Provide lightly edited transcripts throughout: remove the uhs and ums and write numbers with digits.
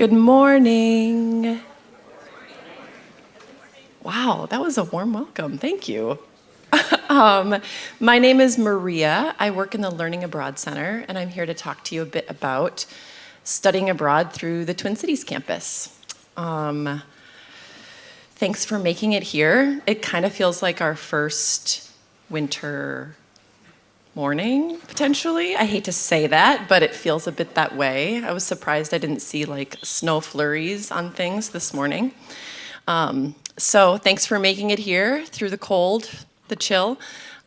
Good morning. Wow, that was a warm welcome. Thank you. My name is Maria. I work in the Learning Abroad Center, and I'm here to talk to you a bit about studying abroad through the Twin Cities campus. Thanks for making it here. It kind of feels like our first winter morning, potentially. I hate to say that, but it feels a bit that way. I was surprised I didn't see like snow flurries on things this morning. So thanks for making it here through the cold, the chill.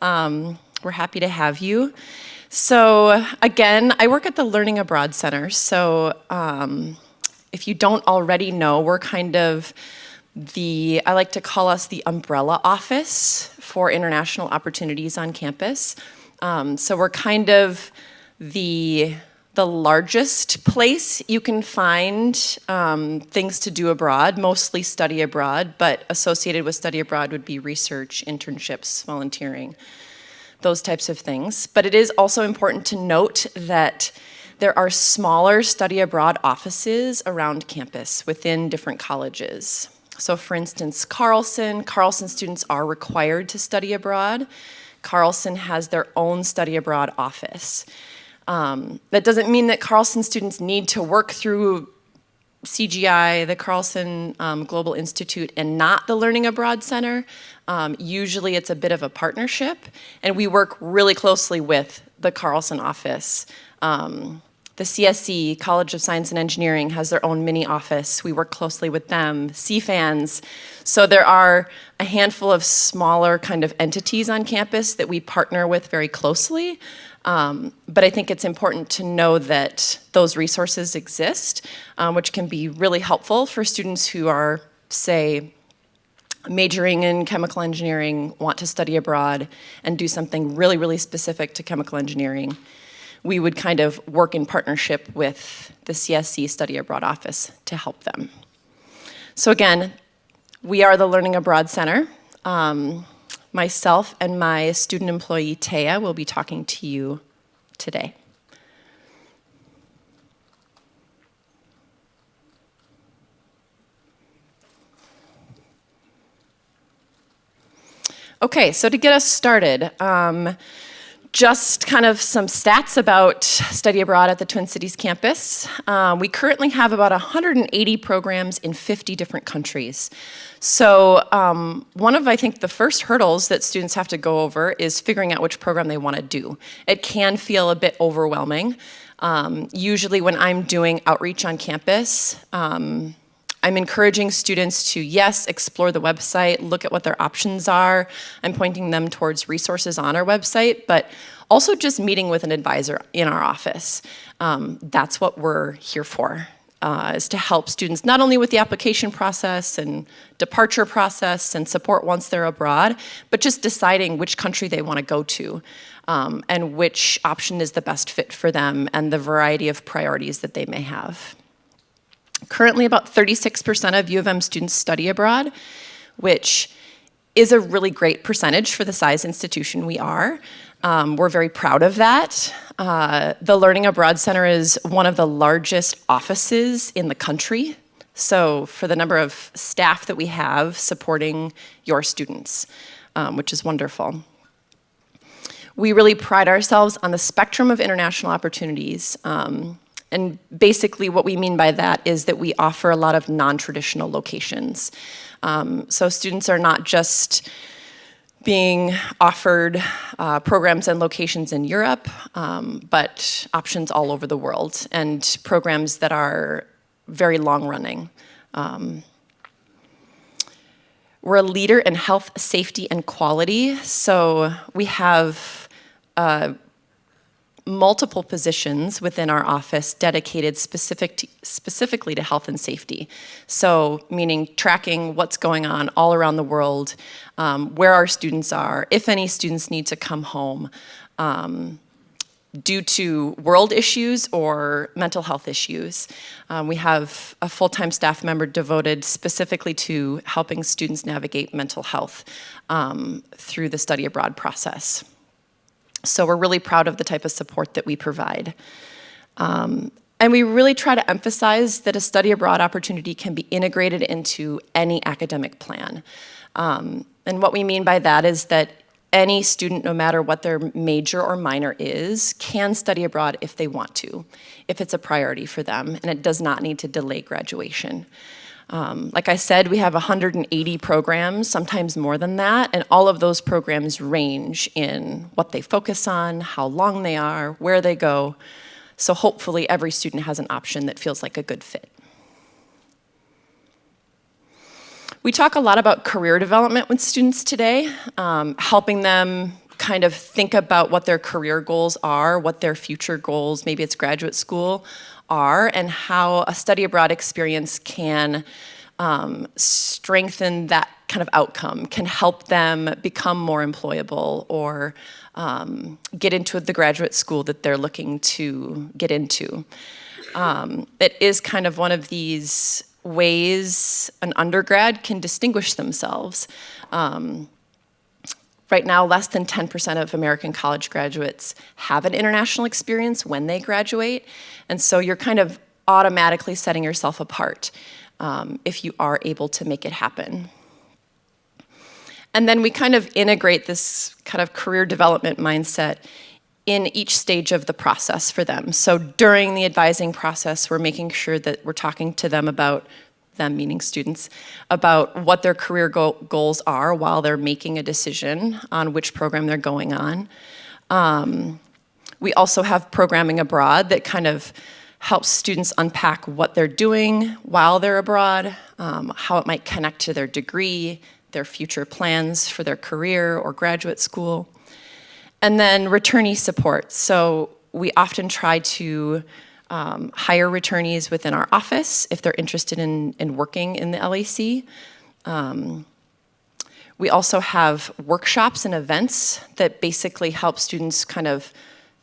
We're happy to have you. So again, I work at the Learning Abroad Center. So if you don't already know, we're kind of I like to call us the umbrella office for international opportunities on campus. So we're kind of the largest place you can find things to do abroad, mostly study abroad, but associated with study abroad would be research, internships, volunteering, those types of things. But it is also important to note that there are smaller study abroad offices around campus within different colleges. So for instance, Carlson students are required to study abroad. Carlson has their own study abroad office. That doesn't mean that Carlson students need to work through CGI, the Carlson Global Institute, and not the Learning Abroad Center. Usually it's a bit of a partnership, and we work really closely with the Carlson office. The CSE, College of Science and Engineering, has their own mini office. We work closely with them, CFANS. So there are a handful of smaller kind of entities on campus that we partner with very closely. But I think it's important to know that those resources exist, which can be really helpful for students who are, say, majoring in chemical engineering, want to study abroad, and do something really, really specific to chemical engineering. We would kind of work in partnership with the CSC Study Abroad Office to help them. So again, we are the Learning Abroad Center. Myself and my student employee, Taya, will be talking to you today. Okay, so to get us started, just kind of some stats about study abroad at the Twin Cities campus. We currently have about 180 programs in 50 different countries. So one of, I think, the first hurdles that students have to go over is figuring out which program they want to do. It can feel a bit overwhelming. Usually when I'm doing outreach on campus, I'm encouraging students to, yes, explore the website, look at what their options are. I'm pointing them towards resources on our website, but also just meeting with an advisor in our office. That's what we're here for, is to help students not only with the application process and departure process and support once they're abroad, but just deciding which country they want to go to and which option is the best fit for them and the variety of priorities that they may have. Currently, about 36% of U of M students study abroad, which is a really great percentage for the size institution we are. We're very proud of that. The Learning Abroad Center is one of the largest offices in the country. So for the number of staff that we have supporting your students, which is wonderful. We really pride ourselves on the spectrum of international opportunities. And basically what we mean by that is that we offer a lot of non-traditional locations. So students are not just being offered programs and locations in Europe, but options all over the world and programs that are very long-running. We're a leader in health, safety, and quality. So we have multiple positions within our office dedicated specifically to health and safety. So meaning tracking what's going on all around the world, where our students are, if any students need to come home due to world issues or mental health issues. We have a full-time staff member devoted specifically to helping students navigate mental health through the study abroad process. So we're really proud of the type of support that we provide. And we really try to emphasize that a study abroad opportunity can be integrated into any academic plan. And what we mean by that is that any student, no matter what their major or minor is, can study abroad if they want to, if it's a priority for them, and it does not need to delay graduation. Like I said, we have 180 programs, sometimes more than that, and all of those programs range in what they focus on, how long they are, where they go. So hopefully every student has an option that feels like a good fit. We talk a lot about career development with students today, helping them kind of think about what their career goals are, what their future goals, maybe it's graduate school, are, and how a study abroad experience can strengthen that kind of outcome, can help them become more employable or get into the graduate school that they're looking to get into. It is kind of one of these ways an undergrad can distinguish themselves. Right now, less than 10% of American college graduates have an international experience when they graduate, and so you're kind of automatically setting yourself apart if you are able to make it happen. And then we kind of integrate this kind of career development mindset in each stage of the process for them. So during the advising process, we're making sure that we're talking to them about, them meaning students, about what their career goals are while they're making a decision on which program they're going on. We also have programming abroad that kind of helps students unpack what they're doing while they're abroad, how it might connect to their degree, their future plans for their career or graduate school. And then returnee support. So we often try to hire returnees within our office if they're interested in working in the LAC. We also have workshops and events that basically help students kind of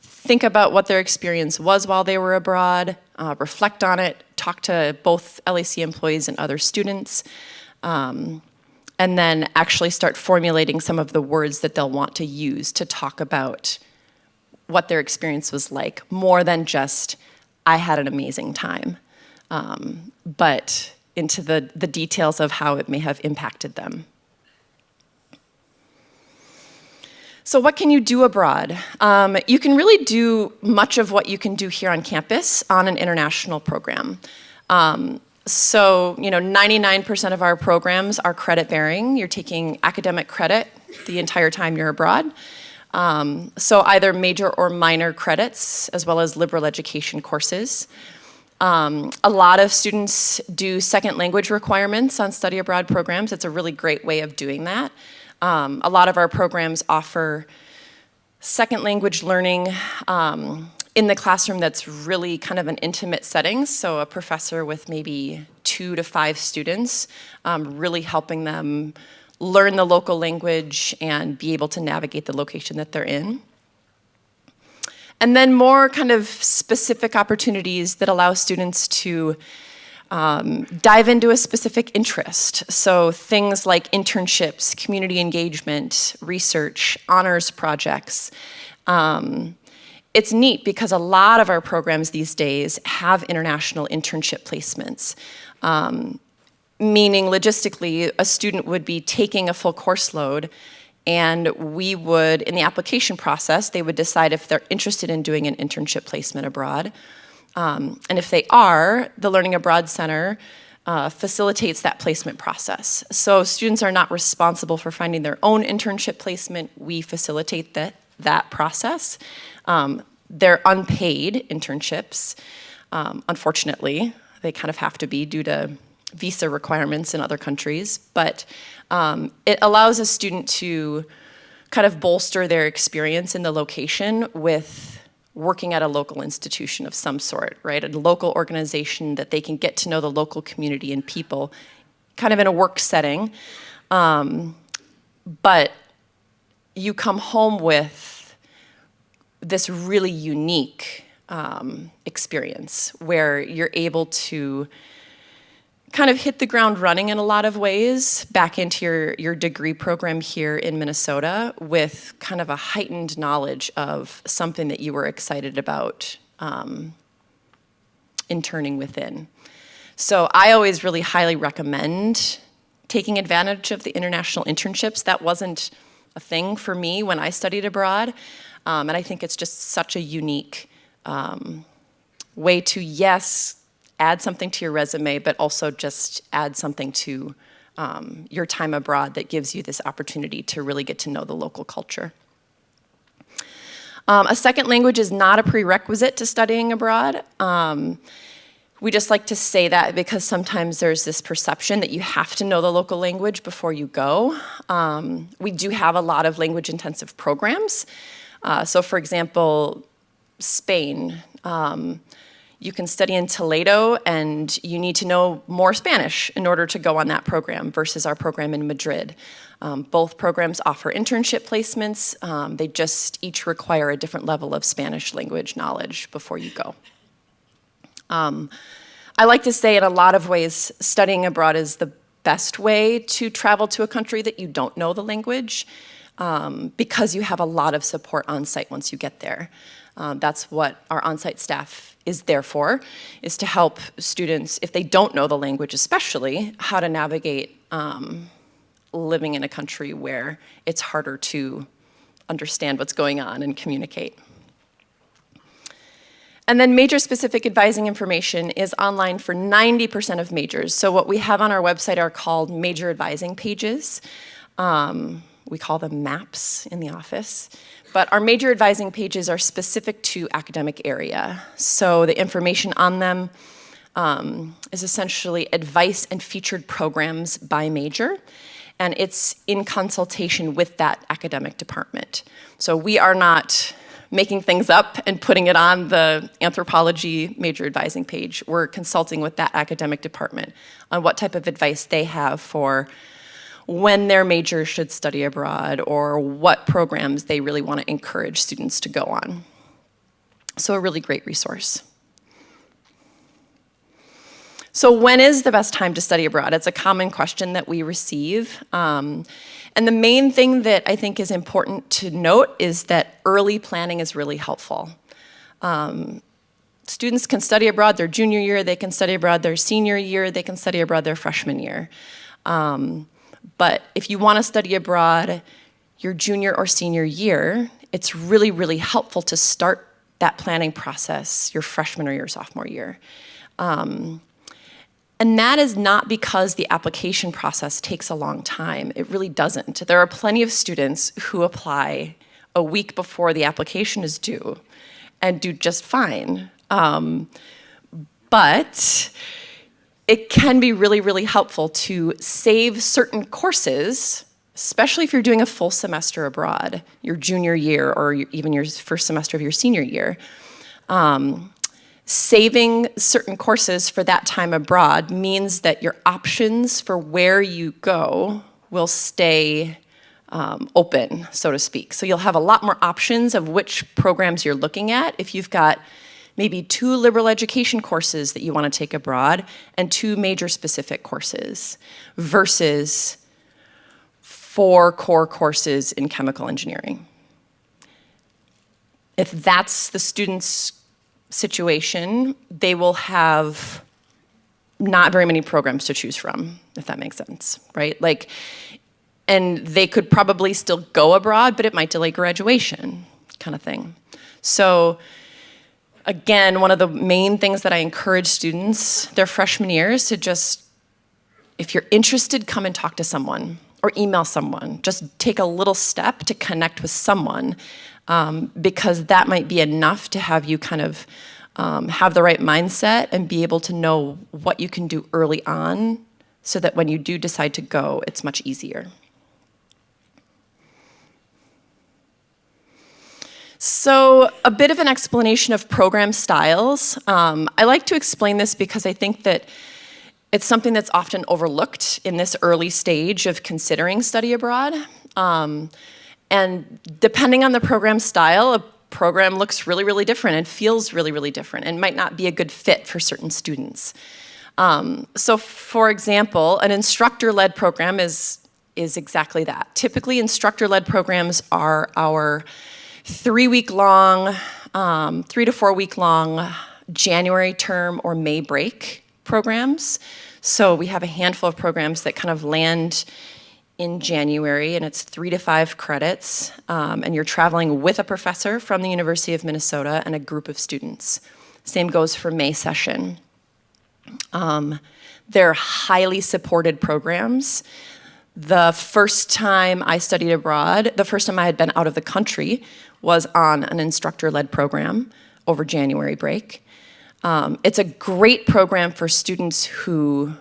think about what their experience was while they were abroad, reflect on it, talk to both LAC employees and other students, and then actually start formulating some of the words that they'll want to use to talk about what their experience was like, more than just, I had an amazing time, but into the details of how it may have impacted them. So what can you do abroad? You can really do much of what you can do here on campus on an international program. So, 99% of our programs are credit bearing. You're taking academic credit the entire time you're abroad. So either major or minor credits, as well as liberal education courses. A lot of students do second language requirements on study abroad programs. It's a really great way of doing that. A lot of our programs offer second language learning in the classroom that's really kind of an intimate setting. So a professor with maybe 2 to 5 students, really helping them learn the local language and be able to navigate the location that they're in. And then more kind of specific opportunities that allow students to dive into a specific interest. So things like internships, community engagement, research, honors projects. It's neat because a lot of our programs these days have international internship placements. Meaning logistically, a student would be taking a full course load, and we would, in the application process, they would decide if they're interested in doing an internship placement abroad. And if they are, the Learning Abroad Center facilitates that placement process. So students are not responsible for finding their own internship placement. We facilitate that process. They're unpaid internships. Unfortunately, they kind of have to be due to visa requirements in other countries, but it allows a student to kind of bolster their experience in the location with working at a local institution of some sort, right? A local organization that they can get to know the local community and people, kind of in a work setting. But you come home with this really unique experience where you're able to kind of hit the ground running in a lot of ways back into your degree program here in Minnesota with kind of a heightened knowledge of something that you were excited about interning within. So I always really highly recommend taking advantage of the international internships. That wasn't a thing for me when I studied abroad. And I think it's just such a unique way to, yes, add something to your resume, but also just add something to your time abroad that gives you this opportunity to really get to know the local culture. A second language is not a prerequisite to studying abroad. We just like to say that because sometimes there's this perception that you have to know the local language before you go. We do have a lot of language-intensive programs. So for example, Spain, you can study in Toledo and you need to know more Spanish in order to go on that program versus our program in Madrid. Both programs offer internship placements. They just each require a different level of Spanish language knowledge before you go. I like to say in a lot of ways, studying abroad is the best way to travel to a country that you don't know the language because you have a lot of support on site once you get there. That's what our on-site staff is there for, is to help students, if they don't know the language especially, how to navigate living in a country where it's harder to understand what's going on and communicate. And then major-specific advising information is online for 90% of majors. So what we have on our website are called major advising pages. We call them maps in the office. But our major advising pages are specific to academic area. So the information on them is essentially advice and featured programs by major. And it's in consultation with that academic department. So we are not making things up and putting it on the anthropology major advising page. We're consulting with that academic department on what type of advice they have for when their major should study abroad or what programs they really want to encourage students to go on. So a really great resource. So when is the best time to study abroad? It's a common question that we receive. And the main thing that I think is important to note is that early planning is really helpful. Students can study abroad their junior year, they can study abroad their senior year, they can study abroad their freshman year. But if you want to study abroad your junior or senior year, it's really, really helpful to start that planning process your freshman or your sophomore year. And that is not because the application process takes a long time. It really doesn't. There are plenty of students who apply a week before the application is due and do just fine. But it can be really, really helpful to save certain courses, especially if you're doing a full semester abroad, your junior year or even your first semester of your senior year. Saving certain courses for that time abroad means that your options for where you go will stay open, so to speak. So you'll have a lot more options of which programs you're looking at if you've got maybe 2 liberal education courses that you want to take abroad and 2 major specific courses versus 4 core courses in chemical engineering. If that's the student's situation, they will have not very many programs to choose from, if that makes sense, right? Like, and they could probably still go abroad, but it might delay graduation, kind of thing. So again, one of the main things that I encourage students their freshman year is to just, if you're interested, come and talk to someone or email someone. Just take a little step to connect with someone because that might be enough to have you kind of have the right mindset and be able to know what you can do early on so that when you do decide to go, it's much easier. So a bit of an explanation of program styles. I like to explain this because I think that it's something that's often overlooked in this early stage of considering study abroad. And depending on the program style, a program looks really, really different and feels really, really different and might not be a good fit for certain students. So for example, an instructor-led program is exactly that. Typically, instructor-led programs are our 3 to 4 week long January term or May break programs. So we have a handful of programs that kind of land in January, and it's 3 to 5 credits, and you're traveling with a professor from the University of Minnesota and a group of students. Same goes for May session. They're highly supported programs. The first time I studied abroad, the first time I had been out of the country, was on an instructor-led program over January break. It's a great program for students who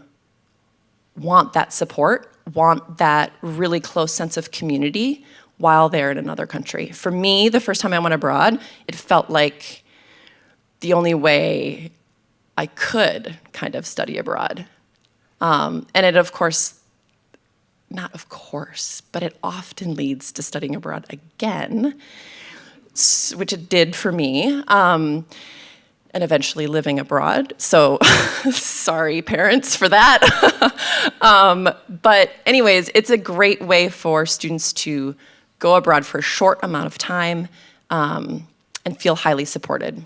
want that support, want that really close sense of community while they're in another country. For me, the first time I went abroad, it felt like the only way I could kind of study abroad. And it, of course, not of course, but it often leads to studying abroad again, which it did for me, and eventually living abroad. So sorry, parents, for that. But anyways, it's a great way for students to go abroad for a short amount of time and feel highly supported.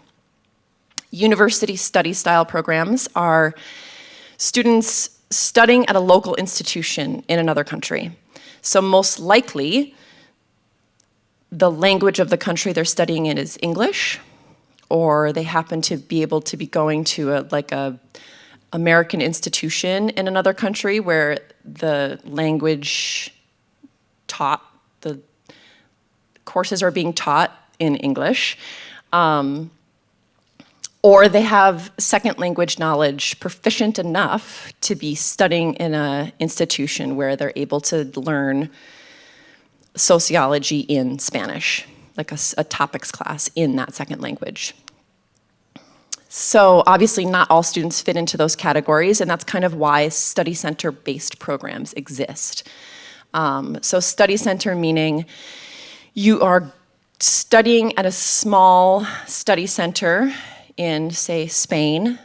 University study style programs are students studying at a local institution in another country. So most likely, the language of the country they're studying in is English, or they happen to be able to be going to a American institution in another country where the language taught, the courses are being taught in English. Or they have second language knowledge proficient enough to be studying in an institution where they're able to learn sociology in Spanish, like a topics class in that second language. So obviously not all students fit into those categories, and that's kind of why study center-based programs exist. So study center meaning you are studying at a small study center in, say, Spain,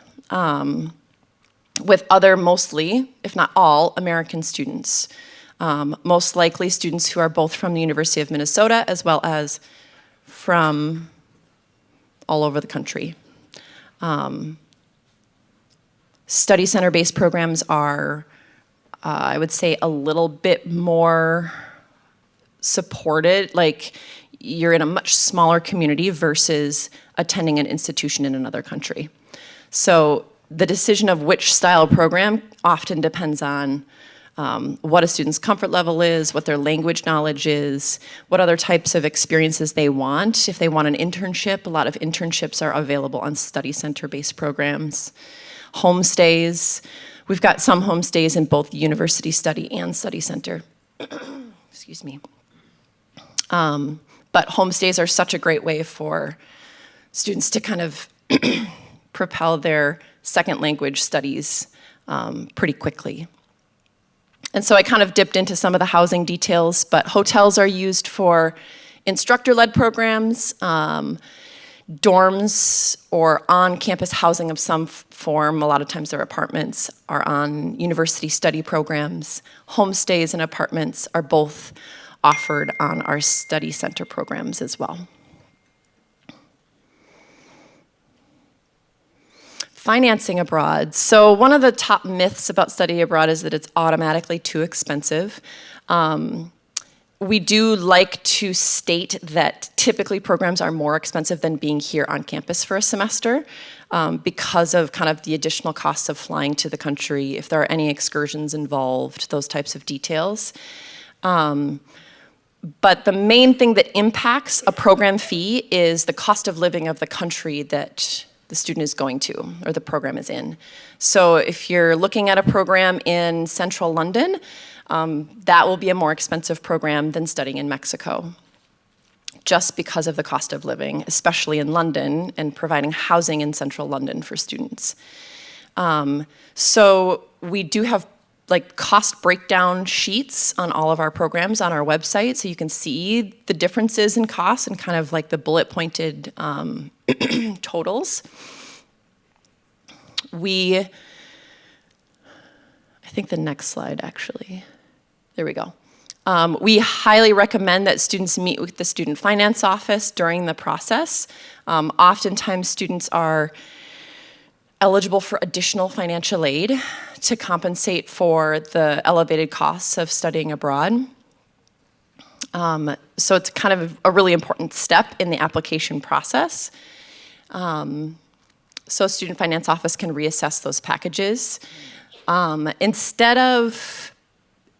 with other mostly, if not all, American students. Most likely students who are both from the University of Minnesota as well as from all over the country. Study center-based programs are, I would say, a little bit more supported, like you're in a much smaller community versus attending an institution in another country. So the decision of which style program often depends on what a student's comfort level is, what their language knowledge is, what other types of experiences they want. If they want an internship, a lot of internships are available on study center-based programs. Homestays, we've got some homestays in both university study and study center. Excuse me. But homestays are such a great way for students to kind of propel their second language studies pretty quickly. And so I kind of dipped into some of the housing details, but hotels are used for instructor-led programs, dorms or on-campus housing of some form, a lot of times they're apartments, are on university study programs. Homestays and apartments are both offered on our study center programs as well. Financing abroad. So one of the top myths about study abroad is that it's automatically too expensive. We do like to state that typically programs are more expensive than being here on campus for a semester because of kind of the additional costs of flying to the country, if there are any excursions involved, those types of details. But the main thing that impacts a program fee is the cost of living of the country that the student is going to, or the program is in. So if you're looking at a program in central London, that will be a more expensive program than studying in Mexico, just because of the cost of living, especially in London, and providing housing in central London for students. So we do have like cost breakdown sheets on all of our programs on our website, so you can see the differences in costs and kind of like the bullet pointed totals. I think the next slide actually, there we go. We highly recommend that students meet with the student finance office during the process. Oftentimes students are eligible for additional financial aid to compensate for the elevated costs of studying abroad. So it's kind of a really important step in the application process. So Student Finance Office can reassess those packages. Instead of,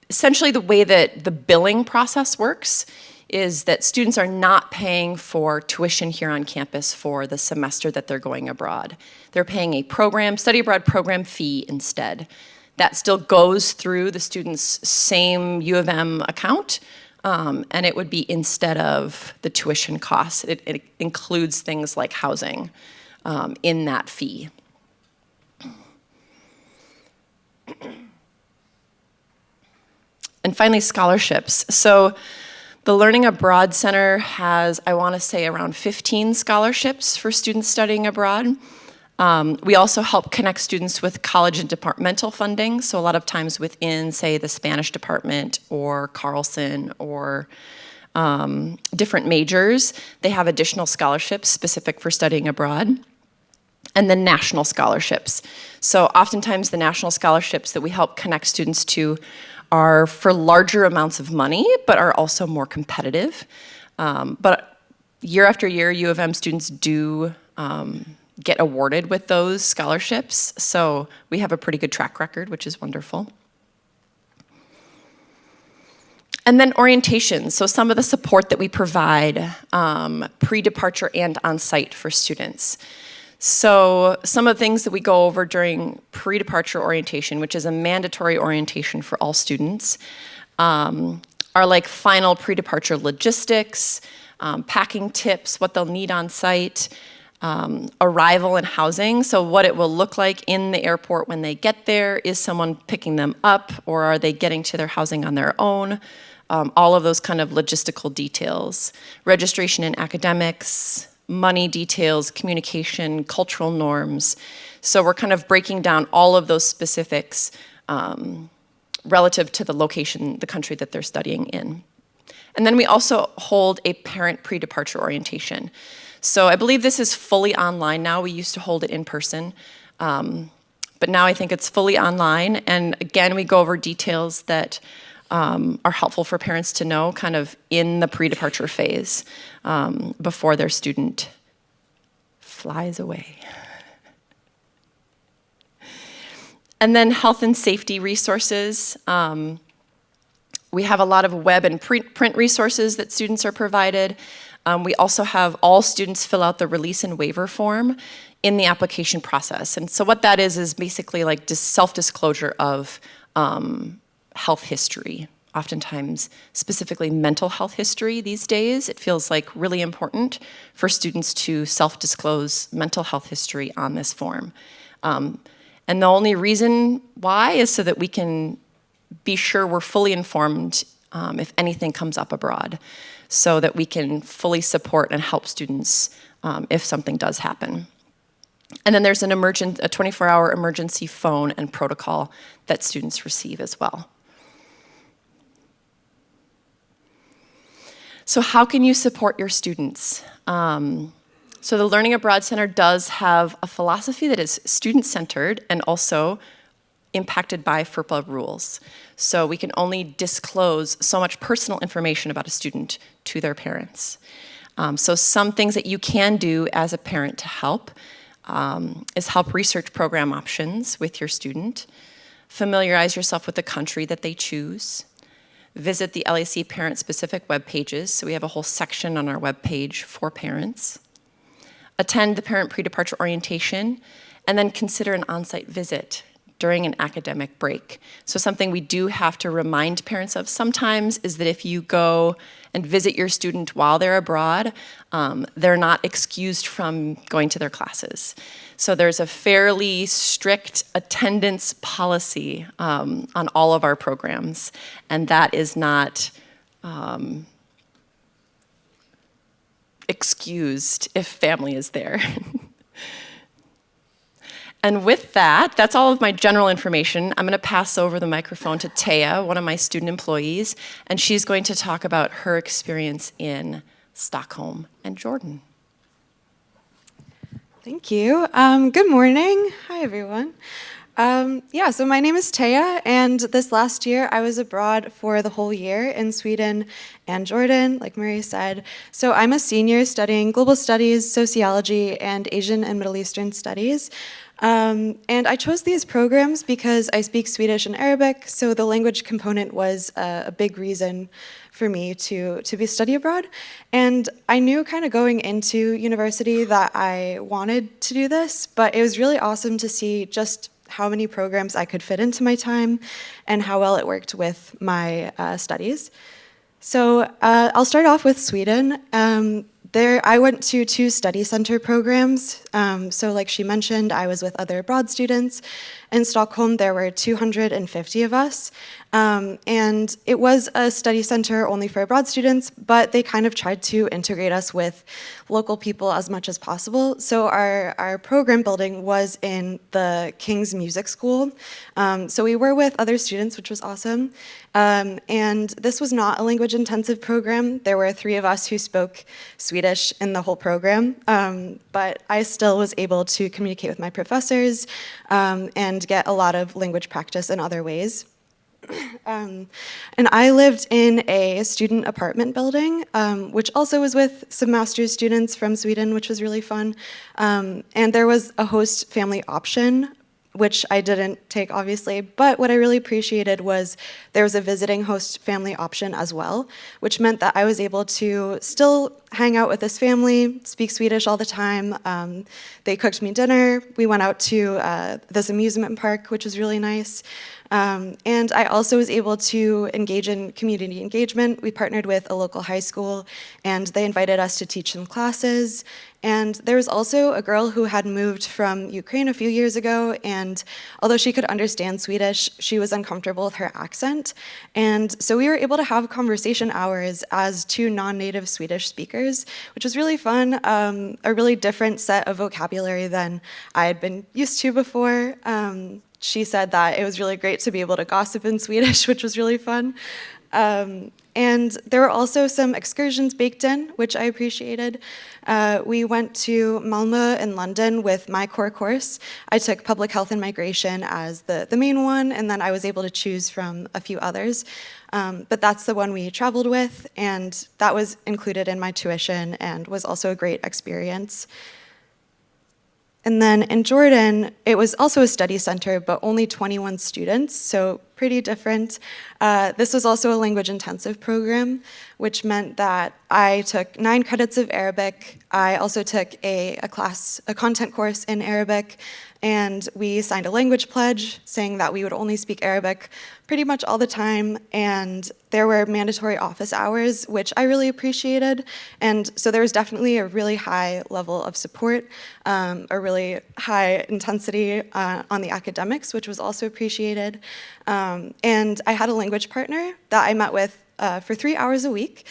essentially the way that the billing process works is that students are not paying for tuition here on campus for the semester that they're going abroad. They're paying a study abroad program fee instead. That still goes through the student's same U of M account, and it would be instead of the tuition costs. It includes things like housing in that fee. And finally, scholarships. So the Learning Abroad Center has, I want to say, around 15 scholarships for students studying abroad. We also help connect students with college and departmental funding, so a lot of times within, say, the Spanish department or Carlson or different majors, they have additional scholarships specific for studying abroad. And then national scholarships. So oftentimes the national scholarships that we help connect students to are for larger amounts of money, but are also more competitive. But year after year, U of M students do get awarded with those scholarships. So we have a pretty good track record, which is wonderful. And then orientation, so some of the support that we provide pre-departure and on-site for students. So some of the things that we go over during pre-departure orientation, which is a mandatory orientation for all students, are like final pre-departure logistics, packing tips, what they'll need on site, arrival and housing, so what it will look like in the airport when they get there. Is someone picking them up, or are they getting to their housing on their own? All of those kind of logistical details. Registration in academics, money details, communication, cultural norms. So we're kind of breaking down all of those specifics relative to the location, the country that they're studying in. And then we also hold a parent pre-departure orientation. So I believe this is fully online now. We used to hold it in person, but now I think it's fully online. And again, we go over details that are helpful for parents to know kind of in the pre-departure phase before their student flies away. And then health and safety resources. We have a lot of web and print resources that students are provided. We also have all students fill out the release and waiver form in the application process. And so what that is basically like self-disclosure of health history, oftentimes specifically mental health history these days. It feels like really important for students to self-disclose mental health history on this form. And the only reason why is so that we can be sure we're fully informed if anything comes up abroad, so that we can fully support and help students if something does happen. And then there's a 24-hour emergency phone and protocol that students receive as well. So how can you support your students? So the Learning Abroad Center does have a philosophy that is student-centered and also impacted by FERPA rules. So we can only disclose so much personal information about a student to their parents. So some things that you can do as a parent to help is help research program options with your student, familiarize yourself with the country that they choose, visit the LAC parent-specific web pages. So we have a whole section on our web page for parents. Attend the parent pre-departure orientation, and then consider an on-site visit during an academic break. So something we do have to remind parents of sometimes is that if you go and visit your student while they're abroad, they're not excused from going to their classes. So there's a fairly strict attendance policy on all of our programs, and that is not excused if family is there. And with that, that's all of my general information. I'm going to pass over the microphone to Taya, one of my student employees, and she's going to talk about her experience in Stockholm and Jordan. Thank you. Good morning. Hi, everyone. So my name is Taya, and this last year I was abroad for the whole year in Sweden and Jordan, like Marie said. So I'm a senior studying global studies, sociology, and Asian and Middle Eastern studies. And I chose these programs because I speak Swedish and Arabic, so the language component was a big reason for me to be study abroad. And I knew kind of going into university that I wanted to do this, but it was really awesome to see just how many programs I could fit into my time and how well it worked with my studies. So I'll start off with Sweden. There, I went to 2 study center programs. So like she mentioned, I was with other abroad students. In Stockholm, there were 250 of us. And it was a study center only for abroad students, but they kind of tried to integrate us with local people as much as possible. So our program building was in the King's Music School. So we were with other students, which was awesome. And this was not a language intensive program. There were 3 of us who spoke Swedish in the whole program, but I still was able to communicate with my professors and get a lot of language practice in other ways. And I lived in a student apartment building, which also was with some master's students from Sweden, which was really fun. And there was a host family option, which I didn't take, obviously, but what I really appreciated was there was a visiting host family option as well, which meant that I was able to still hang out with this family, speak Swedish all the time. They cooked me dinner. We went out to this amusement park, which was really nice. And I also was able to engage in community engagement. We partnered with a local high school, and they invited us to teach some classes. And there was also a girl who had moved from Ukraine a few years ago, and although she could understand Swedish, she was uncomfortable with her accent. And so we were able to have conversation hours as 2 non-native Swedish speakers, which was really fun, a really different set of vocabulary than I had been used to before. She said that it was really great to be able to gossip in Swedish, which was really fun. And there were also some excursions baked in, which I appreciated. We went to Malmö and London with my core course. I took public health and migration as the main one, and then I was able to choose from a few others. But that's the one we traveled with, and that was included in my tuition and was also a great experience. And then in Jordan, it was also a study center, but only 21 students, so pretty different. This was also a language-intensive program, which meant that I took 9 credits of Arabic. I also took a content course in Arabic, and we signed a language pledge saying that we would only speak Arabic pretty much all the time, and there were mandatory office hours, which I really appreciated, and so there was definitely a really high level of support, a really high intensity on the academics, which was also appreciated, and I had a language partner that I met with for 3 hours a week.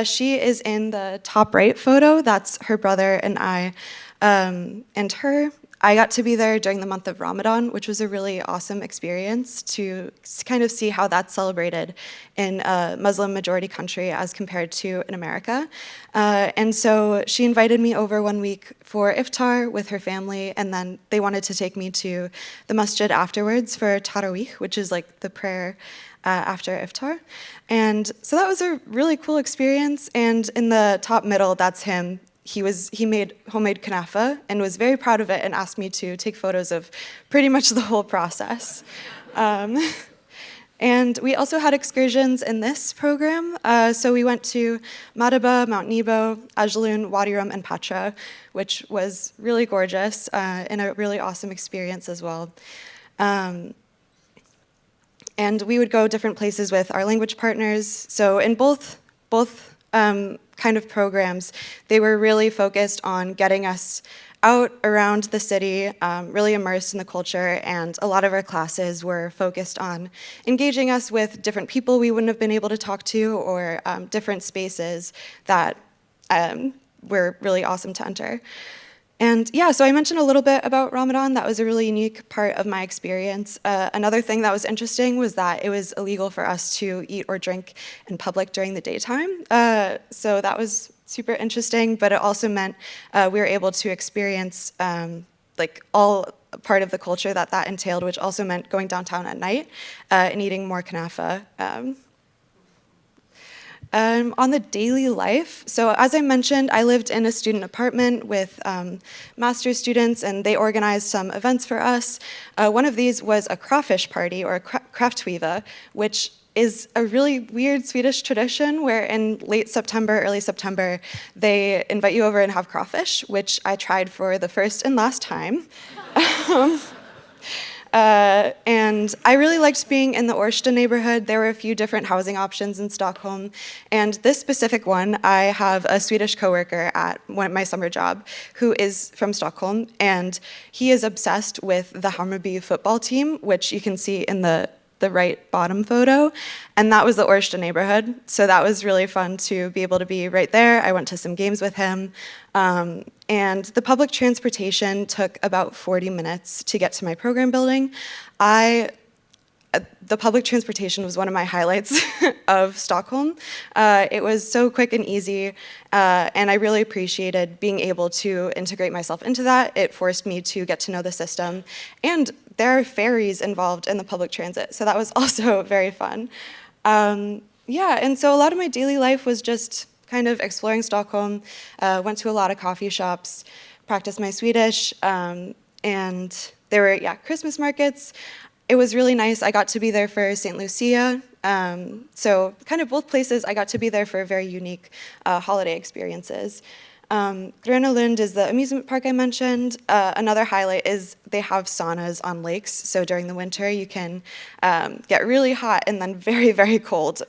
She is in the top right photo. That's her brother and I, and her. I got to be there during the month of Ramadan, which was a really awesome experience to kind of see how that's celebrated in a Muslim majority country as compared to in America. And so she invited me over one week for iftar with her family, and then they wanted to take me to the masjid afterwards for Tarawih, which is like the prayer after iftar. And so that was a really cool experience, and in the top middle, that's him. He made homemade kunafa and was very proud of it and asked me to take photos of pretty much the whole process. And we also had excursions in this program. So we went to Madaba, Mount Nebo, Ajloon, Wadi Rum, and Patra, which was really gorgeous and a really awesome experience as well. And we would go different places with our language partners. So in both kind of programs, they were really focused on getting us out around the city, really immersed in the culture, and a lot of our classes were focused on engaging us with different people we wouldn't have been able to talk to, or different spaces that were really awesome to enter. And yeah, so I mentioned a little bit about Ramadan. That was a really unique part of my experience. Another thing that was interesting was that it was illegal for us to eat or drink in public during the daytime. So that was super interesting, but it also meant we were able to experience like all part of the culture that that entailed, which also meant going downtown at night and eating more kanafa. On the daily life, so as I mentioned, I lived in a student apartment with master's students, and they organized some events for us. One of these was a crawfish party, or a kraftskiva, which is a really weird Swedish tradition where in late September, early September, they invite you over and have crawfish, which I tried for the first and last time. And I really liked being in the Årsta neighborhood. There were a few different housing options in Stockholm. And this specific one, I have a Swedish coworker at my summer job who is from Stockholm. And he is obsessed with the Hammarby football team, which you can see in the right bottom photo. And that was the Årsta neighborhood. So that was really fun to be able to be right there. I went to some games with him. And the public transportation took about 40 minutes to get to my program building. The public transportation was one of my highlights of Stockholm. It was so quick and easy, and I really appreciated being able to integrate myself into that. It forced me to get to know the system, and there are ferries involved in the public transit, so that was also very fun. Yeah, and so a lot of my daily life was just kind of exploring Stockholm, went to a lot of coffee shops, practiced my Swedish, and there were, Christmas markets. It was really nice. I got to be there for St. Lucia. So kind of both places, I got to be there for very unique holiday experiences. Gröna Lund is the amusement park I mentioned. Another highlight is they have saunas on lakes. So during the winter, you can get really hot and then very, very cold.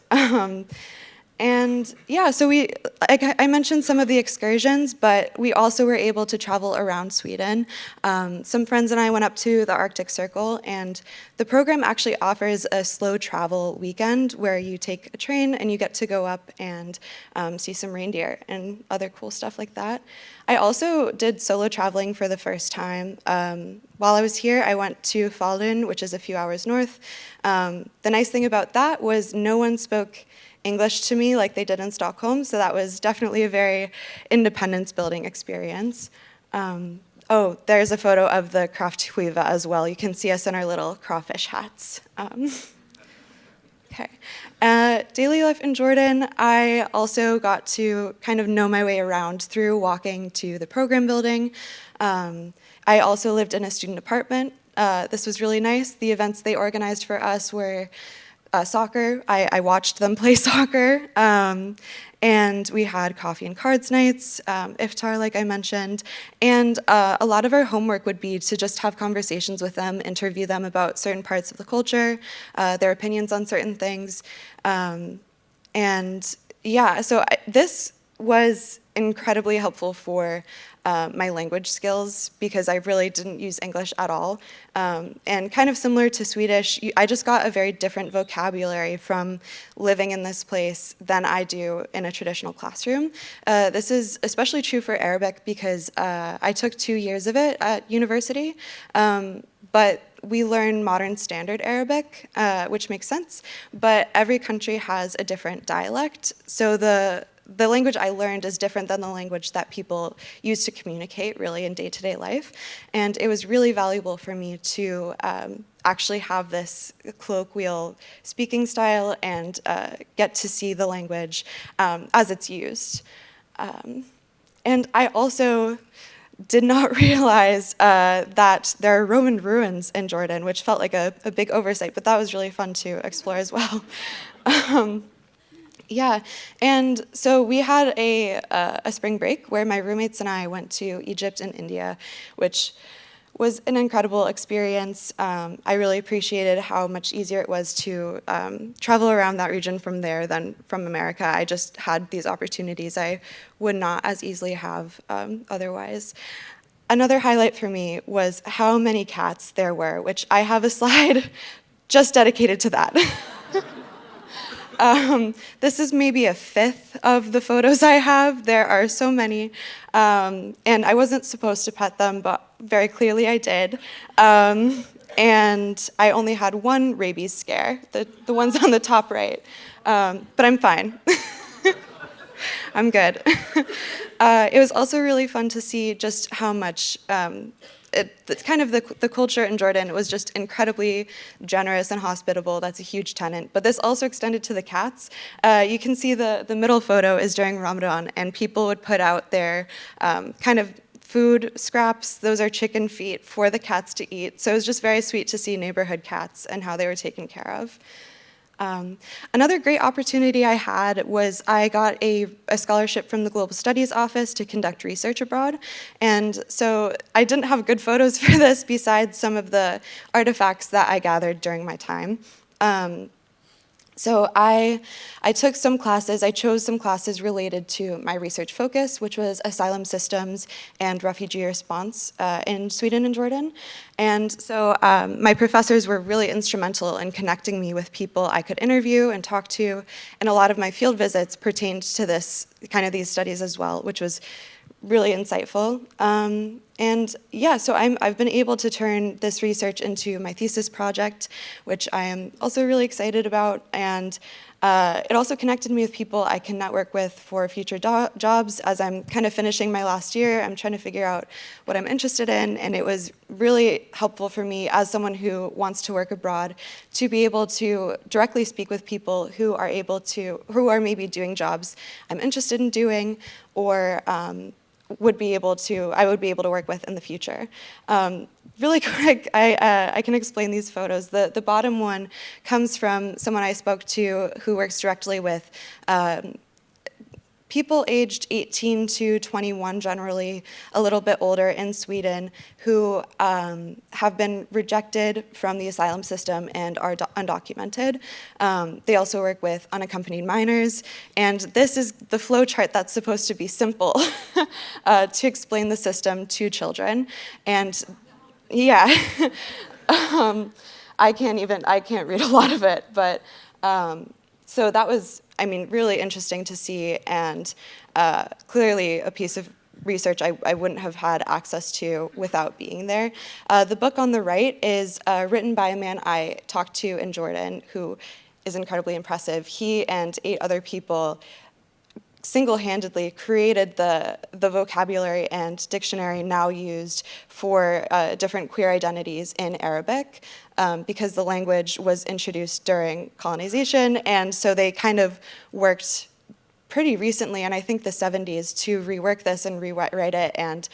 And yeah, so I mentioned some of the excursions, but we also were able to travel around Sweden. Some friends and I went up to the Arctic Circle, and the program actually offers a slow travel weekend where you take a train and you get to go up and see some reindeer and other cool stuff like that. I also did solo traveling for the first time. While I was here, I went to Falun, which is a few hours north. The nice thing about that was no one spoke English to me like they did in Stockholm, so that was definitely a very independence-building experience. Oh, there's a photo of the kraftskiva as well. You can see us in our little crawfish hats. Okay. Daily life in Jordan, I also got to kind of know my way around through walking to the program building. I also lived in a student apartment. This was really nice. The events they organized for us were soccer. I watched them play soccer, and we had coffee and cards nights, iftar, like I mentioned, and a lot of our homework would be to just have conversations with them, interview them about certain parts of the culture, their opinions on certain things, and yeah, so this was incredibly helpful for my language skills because I really didn't use English at all. And kind of similar to Swedish, I just got a very different vocabulary from living in this place than I do in a traditional classroom. This is especially true for Arabic because I took 2 years of it at university, but we learn modern standard Arabic, which makes sense, but every country has a different dialect. So the language I learned is different than the language that people use to communicate really in day-to-day life. And it was really valuable for me to actually have this colloquial speaking style and get to see the language as it's used. And I also did not realize that there are Roman ruins in Jordan, which felt like a big oversight, but that was really fun to explore as well. Yeah, and so we had a spring break where my roommates and I went to Egypt and India, which was an incredible experience. I really appreciated how much easier it was to travel around that region from there than from America. I just had these opportunities I would not as easily have otherwise. Another highlight for me was how many cats there were, which I have a slide just dedicated to that. This is maybe a fifth of the photos I have. There are so many. And I wasn't supposed to pet them, but very clearly I did. And I only had one rabies scare, the ones on the top right. But I'm fine. I'm good. It was also really fun to see just how much the culture in Jordan was just incredibly generous and hospitable. That's a huge tenet. But this also extended to the cats. You can see the middle photo is during Ramadan, and people would put out their kind of food scraps. Those are chicken feet for the cats to eat. So it was just very sweet to see neighborhood cats and how they were taken care of. Another great opportunity I had was I got a scholarship from the Global Studies Office to conduct research abroad. And so I didn't have good photos for this besides some of the artifacts that I gathered during my time. So I took some classes, I chose some classes related to my research focus, which was asylum systems and refugee response in Sweden and Jordan. And so my professors were really instrumental in connecting me with people I could interview and talk to, and a lot of my field visits pertained to this, kind of these studies as well, which was really insightful. And yeah, so I've been able to turn this research into my thesis project, which I am also really excited about. And it also connected me with people I can network with for future jobs. As I'm kind of finishing my last year, I'm trying to figure out what I'm interested in. And it was really helpful for me as someone who wants to work abroad to be able to directly speak with people who are maybe doing jobs I'm interested in doing, or I would be able to work with in the future. Really quick, I can explain these photos. The bottom one comes from someone I spoke to who works directly with people aged 18 to 21, generally a little bit older in Sweden, who have been rejected from the asylum system and are undocumented. They also work with unaccompanied minors, and this is the flow chart that's supposed to be simple to explain the system to children. And yeah, I can't read a lot of it, but so that was, really interesting to see, and clearly a piece of research I wouldn't have had access to without being there. The book on the right is written by a man I talked to in Jordan who is incredibly impressive. He and 8 other people single-handedly created the vocabulary and dictionary now used for different queer identities in Arabic, because the language was introduced during colonization, and so they kind of worked pretty recently, and I think the 70s, to rework this and rewrite it and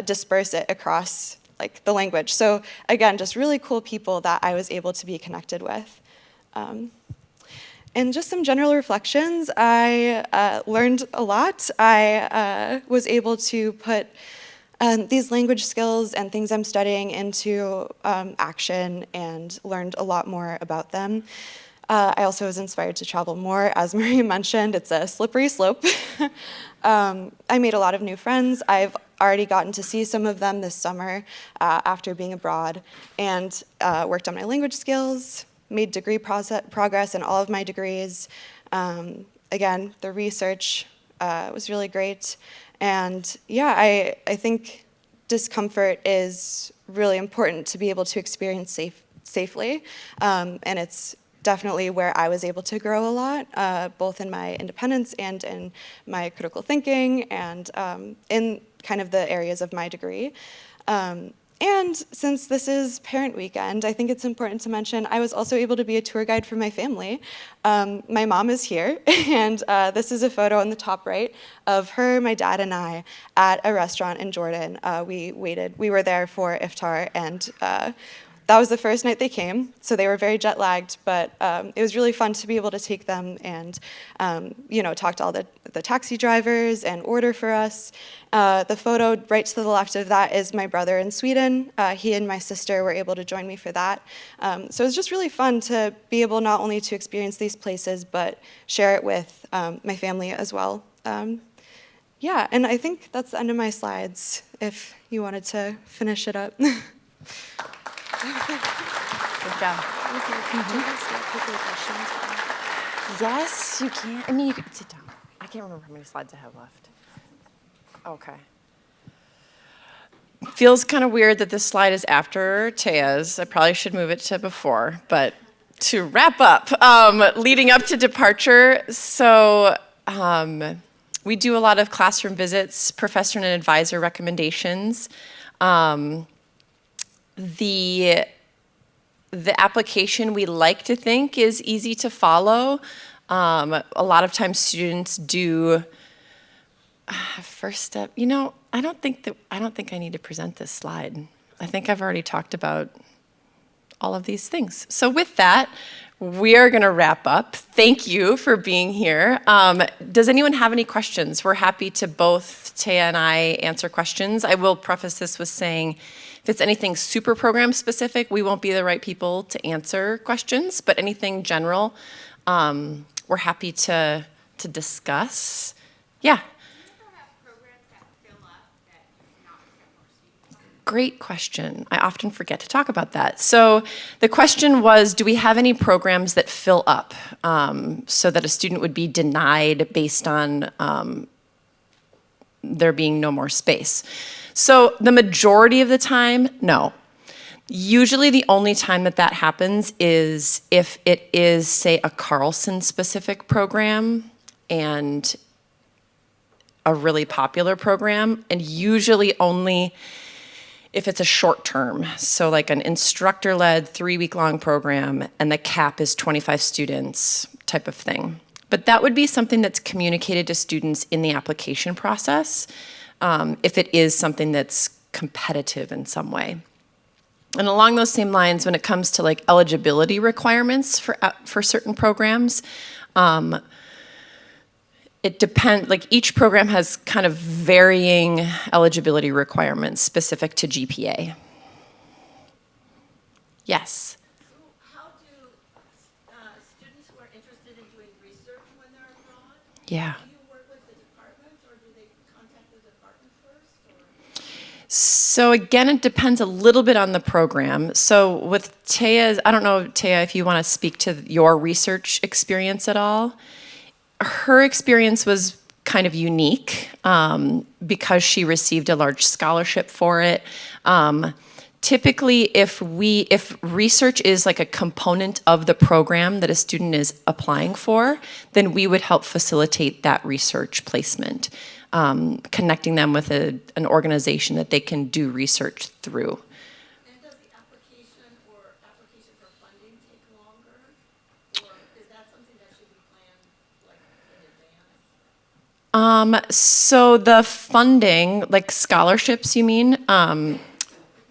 disperse it across the language. So again, just really cool people that I was able to be connected with. And just some general reflections. I learned a lot. I was able to put these language skills and things I'm studying into action and learned a lot more about them. I also was inspired to travel more. As Marie mentioned, it's a slippery slope. I made a lot of new friends. I've already gotten to see some of them this summer after being abroad, and worked on my language skills, made degree progress in all of my degrees. Again, the research was really great. And yeah, I think discomfort is really important to be able to experience safely. And it's definitely where I was able to grow a lot, both in my independence and in my critical thinking, and in kind of the areas of my degree. And since this is Parent Weekend, I think it's important to mention I was also able to be a tour guide for my family. My mom is here, and this is a photo on the top right of her, my dad, and I at a restaurant in Jordan. We were there for iftar, and that was the first night they came, so they were very jet-lagged, but it was really fun to be able to take them and talk to all the taxi drivers and order for us. The photo right to the left of that is my brother in Sweden. He and my sister were able to join me for that. So it was just really fun to be able not only to experience these places, but share it with my family as well. Yeah, and I think that's the end of my slides, if you wanted to finish it up. Good job. Yes, you can. You can sit down. I can't remember how many slides I have left. Okay. Feels kind of weird that this slide is after Taya's. I probably should move it to before, but to wrap up, leading up to departure, so We do a lot of classroom visits, professor and advisor recommendations. The application we like to think is easy to follow. A lot of times students do first step. You know, I don't think I need to present this slide. I think I've already talked about all of these things. So with that, we are going to wrap up. Thank you for being here. Does anyone have any questions? We're happy to both, Taya and I, answer questions. I will preface this with saying, if it's anything super program specific, we won't be the right people to answer questions, but anything general, we're happy to discuss. Yeah. Great question. I often forget to talk about that. So the question was, do we have any programs that fill up so that a student would be denied based on there being no more space? So the majority of the time, no. Usually the only time that happens is if it is, say, a Carlson-specific program and a really popular program, and usually only if it's a short term, so like an instructor-led 3-week-long program and the cap is 25 students type of thing. But that would be something that's communicated to students in the application process if it is something that's competitive in some way. And along those same lines, when it comes to like eligibility requirements for certain programs, it depends, like each program has kind of varying eligibility requirements specific to GPA. Yes? So how do students who are interested in doing research when they're abroad? Yeah. Do you work with the department or do they contact the department first? Or? So again, it depends a little bit on the program. So with Taya's, I don't know, Taya, if you want to speak to your research experience at all. Her experience was kind of unique because she received a large scholarship for it. Typically, if research is like a component of the program that a student is applying for, then we would help facilitate that research placement, connecting them with an organization that they can do research through. And does the application for funding take longer? Or is that something that should be planned like in advance? So the funding, like scholarships, you mean?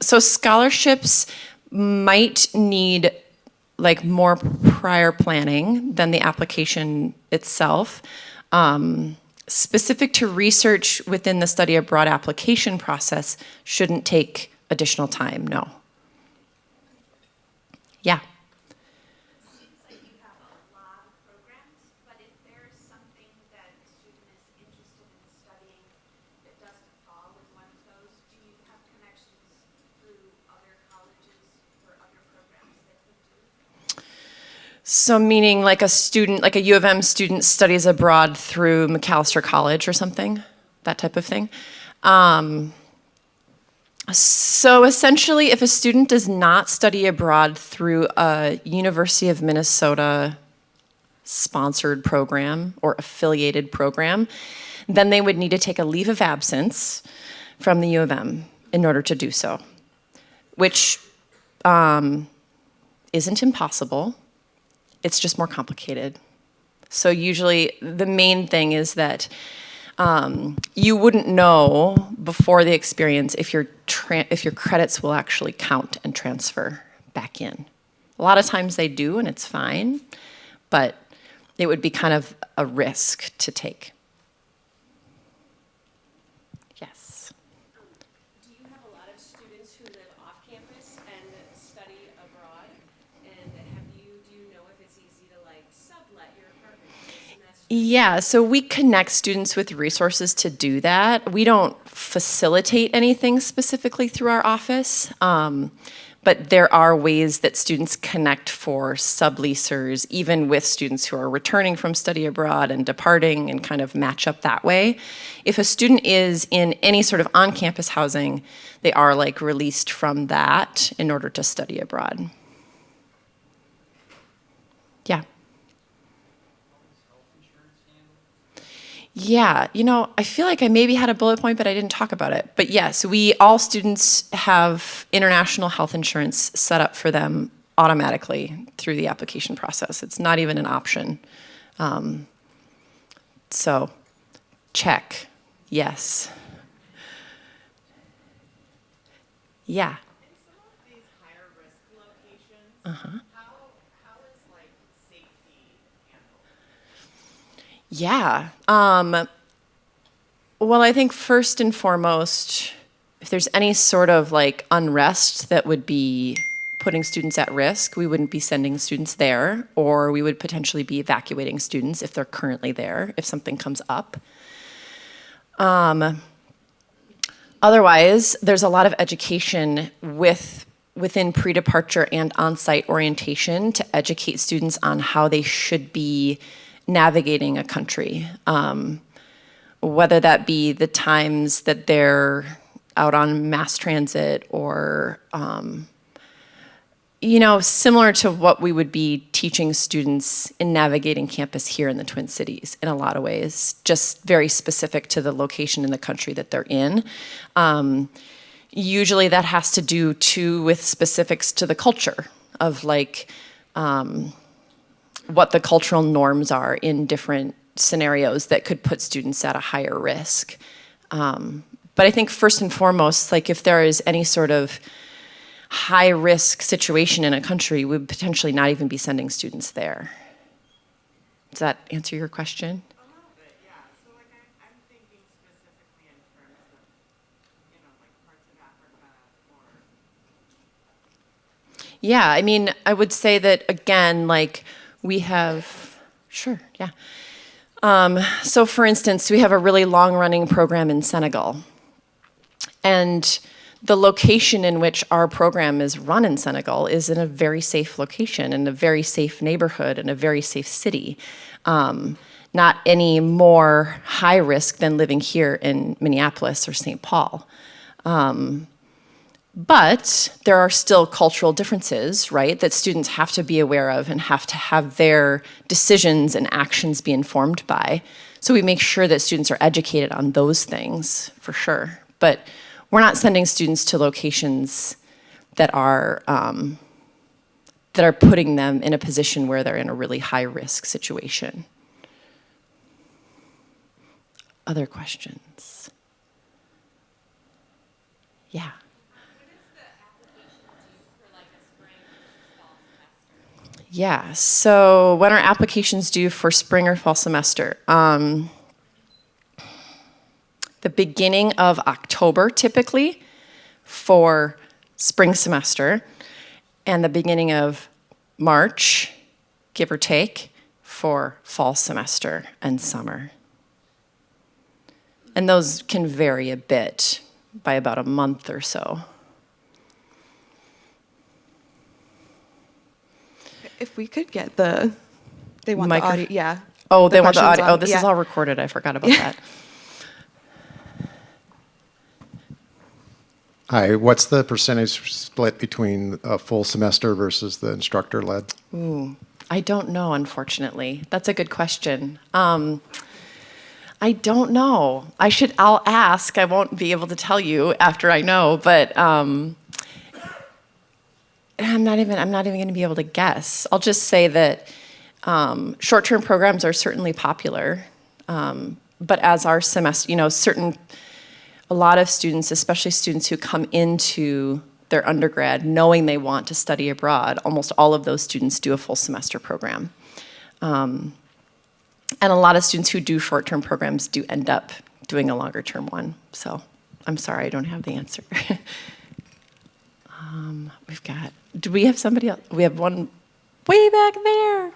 So scholarships might need like more prior planning than the application itself. Specific to research within the study abroad application process shouldn't take additional time, no. Yeah. Seems like you have a lot of programs, but if there's something that a student is interested in studying that doesn't fall in one of those, do you have connections through other colleges or other programs that could do? So meaning like a student, like a U of M student studies abroad through McAllister College or something, that type of thing. So essentially, if a student does not study abroad through a University of Minnesota sponsored program or affiliated program, then they would need to take a leave of absence from the U of M in order to do so, which isn't impossible. It's just more complicated. So usually the main thing is that you wouldn't know before the experience if your credits will actually count and transfer back in. A lot of times they do and it's fine, but it would be kind of a risk to take. Yes. Do you have a lot of students who live off campus and study abroad? And do you know if it's easy to like sublet your apartment for a semester? Yeah, so we connect students with resources to do that. We don't facilitate anything specifically through our office, but there are ways that students connect for subleasers, even with students who are returning from study abroad and departing, and kind of match up that way. If a student is in any sort of on-campus housing, they are like released from that in order to study abroad. Yeah. Yeah, I feel like I maybe had a bullet point, but I didn't talk about it. But yes, all students have international health insurance set up for them automatically through the application process. It's not even an option. So, check. Yes. Yeah. In some of these higher risk locations, how is like safety handled? Yeah. Well, I think first and foremost, if there's any sort of like unrest that would be putting students at risk, we wouldn't be sending students there, or we would potentially be evacuating students if they're currently there, if something comes up. Otherwise, there's a lot of education within pre-departure and on-site orientation to educate students on how they should be navigating a country. Whether that be the times that they're out on mass transit or, similar to what we would be teaching students in navigating campus here in the Twin Cities in a lot of ways, just very specific to the location in the country that they're in. Usually that has to do too with specifics to the culture of like what the cultural norms are in different scenarios that could put students at a higher risk. But I think first and foremost, like if there is any sort of high risk situation in a country, we would potentially not even be sending students there. Does that answer your question? A little bit, yeah. So like I'm thinking specifically in terms of, like parts of Africa or. Yeah, I mean, I would say that again, like we have, sure, yeah. So for instance, we have a really long running program in Senegal. And the location in which our program is run in Senegal is in a very safe location, in a very safe neighborhood, in a very safe city. Not any more high risk than living here in Minneapolis or St. Paul. But there are still cultural differences, right, that students have to be aware of and have to have their decisions and actions be informed by. So we make sure that students are educated on those things, for sure. But we're not sending students to locations that are putting them in a position where they're in a really high-risk situation. Other questions? Yeah. Yeah, so when are applications due for spring or fall semester? The beginning of October, typically, for spring semester, and the beginning of March, give or take, for fall semester and summer. And those can vary a bit by about a month or so. If we could get they want the audio, yeah. Oh, they want the audio. questions Oh, this yeah. is all recorded. I forgot about that. Hi, what's the percentage split between a full semester versus the instructor-led? Ooh, I don't know, unfortunately. That's a good question. I don't know. I'll ask. I won't be able to tell you after I know, but I'm not even going to be able to guess. I'll just say that short-term programs are certainly popular, but as our semester, a lot of students, especially students who come into their undergrad knowing they want to study abroad, almost all of those students do a full semester program. And a lot of students who do short-term programs do end up doing a longer-term one. So I'm sorry, I don't have the answer. Do we have somebody else? We have one way back there.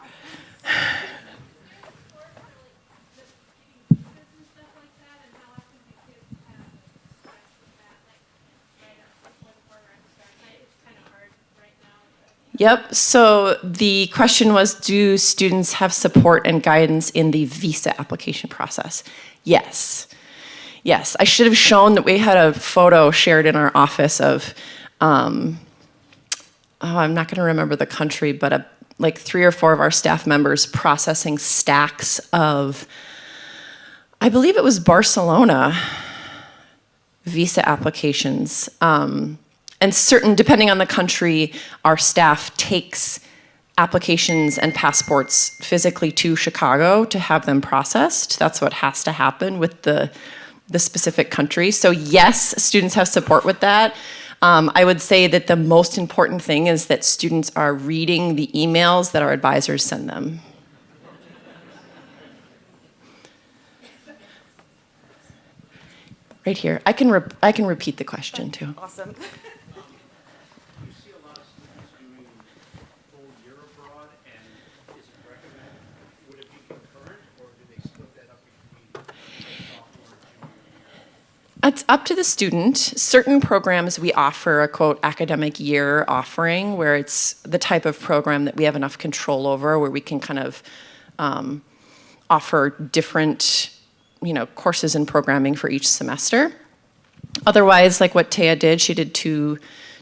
Yep, so the question was, do students have support and guidance in the visa application process? Yes. Yes, I should have shown that we had a photo shared in our office of, I'm not gonna remember the country, but like 3 or 4 of our staff members processing stacks of I believe it was Barcelona visa applications. And certain, depending on the country, our staff takes applications and passports physically to Chicago to have them processed. That's what has to happen with the specific country. So yes, students have support with that. I would say that the most important thing is that students are reading the emails that our advisors send them. Right here. I can repeat the question too. Awesome. You see a lot of students doing full year abroad, and is it recommended, would it be concurrent, or do they split that up between sophomore and junior year? It's up to the student. Certain programs we offer a quote academic year offering, where it's the type of program that we have enough control over, where we can kind of offer different courses and programming for each semester. Otherwise, like what Taya did, she did 2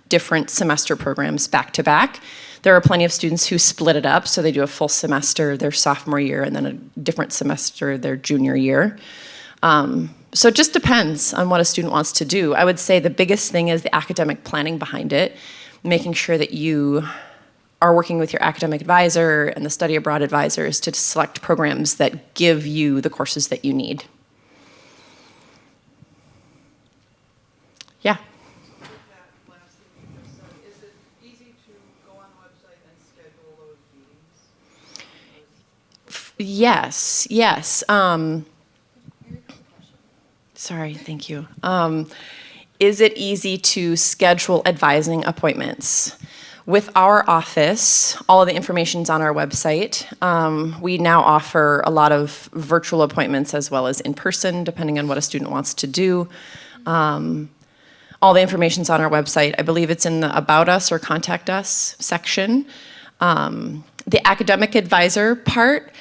different semester programs back to back. There are plenty of students who split it up, so they do a full semester their sophomore year and then a different semester their junior year. So it just depends on what a student wants to do. I would say the biggest thing is the academic planning behind it, making sure that you are working with your academic advisor and the study abroad advisors to select programs that give you the courses that you need. Yeah. With that last thing you just said, is it easy to go on the website and schedule those meetings? Yes, yes. Sorry, thank you. Is it easy to schedule advising appointments? With our office, all of the information's on our website. We now offer a lot of virtual appointments as well as in person, depending on what a student wants to do. All the information's on our website. I believe it's in the About Us or Contact Us section. The academic advisor part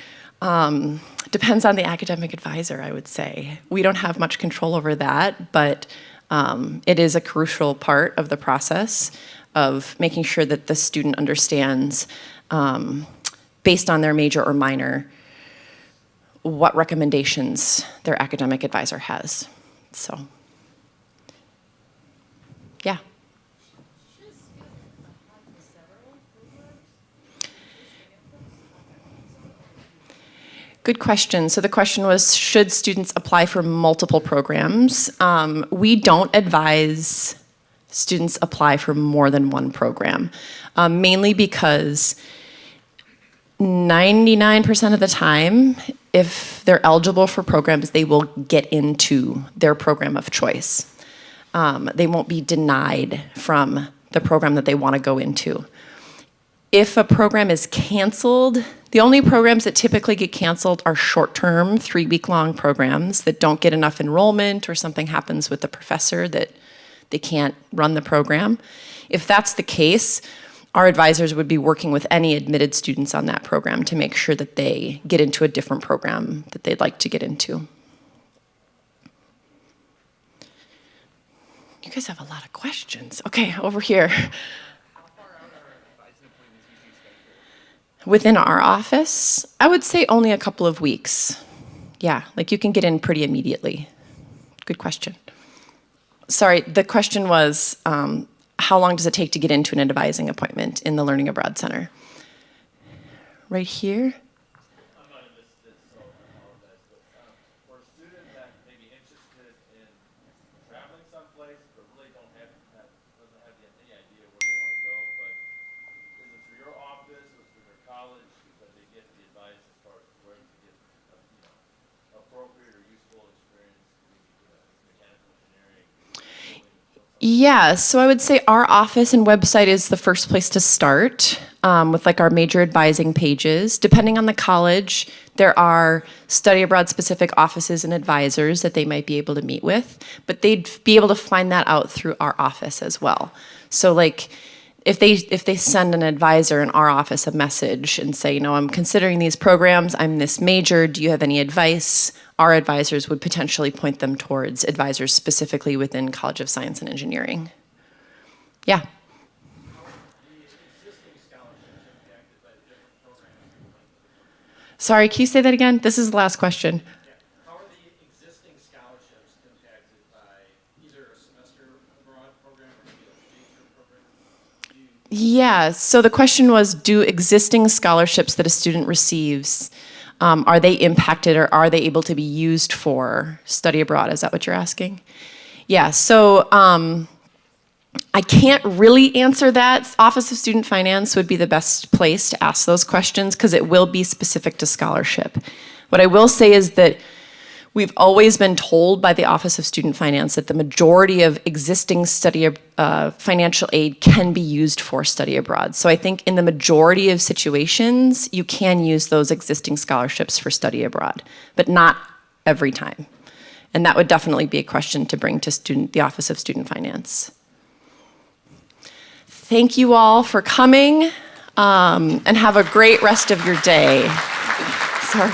depends on the academic advisor, I would say. We don't have much control over that, but it is a crucial part of the process of making sure that the student understands, based on their major or minor, what recommendations their academic advisor has. So, yeah. Good question. So the question was, should students apply for multiple programs? We don't advise students apply for more than one program, mainly because 99% of the time, if they're eligible for programs, they will get into their program of choice. They won't be denied from the program that they want to go into. If a program is canceled, the only programs that typically get canceled are short-term, 3-week-long programs that don't get enough enrollment or something happens with the professor that they can't run the program. If that's the case, our advisors would be working with any admitted students on that program to make sure that they get into a different program that they'd like to get into. You guys have a lot of questions. Okay, over here. Within our office, I would say only a couple of weeks. Yeah, like you can get in pretty immediately. Good question. Sorry, the question was, how long does it take to get into an advising appointment in the Learning Abroad Center? Right here? I'm not in this, so I apologize, but for a student that may be interested in traveling someplace, but really doesn't have any idea where they want to go, but is it through your office or through their college that they get the advice as far as where to get appropriate or useful experience in mechanical engineering? Yeah, so I would say our office and website is the first place to start, with like our major advising pages. Depending on the college, there are study abroad specific offices and advisors that they might be able to meet with, but they'd be able to find that out through our office as well. So like if they send an advisor in our office a message and say, I'm considering these programs, I'm this major, do you have any advice? Our advisors would potentially point them towards advisors specifically within College of Science and Engineering. Yeah. Sorry, can you say that again? This is the last question. How are the Yeah, so the question was, do existing scholarships that a student receives, are they impacted or are they able to be used for study abroad? Is that what you're asking? Yeah, so I can't really answer that. Office of Student Finance would be the best place to ask those questions because it will be specific to scholarship. What I will say is that we've always been told by the Office of Student Finance that the majority of existing financial aid can be used for study abroad. So I think in the majority of situations, you can use those existing scholarships for study abroad, but not every time. And that would definitely be a question to bring to the Office of Student Finance. Thank you all for coming, and have a great rest of your day. Sorry.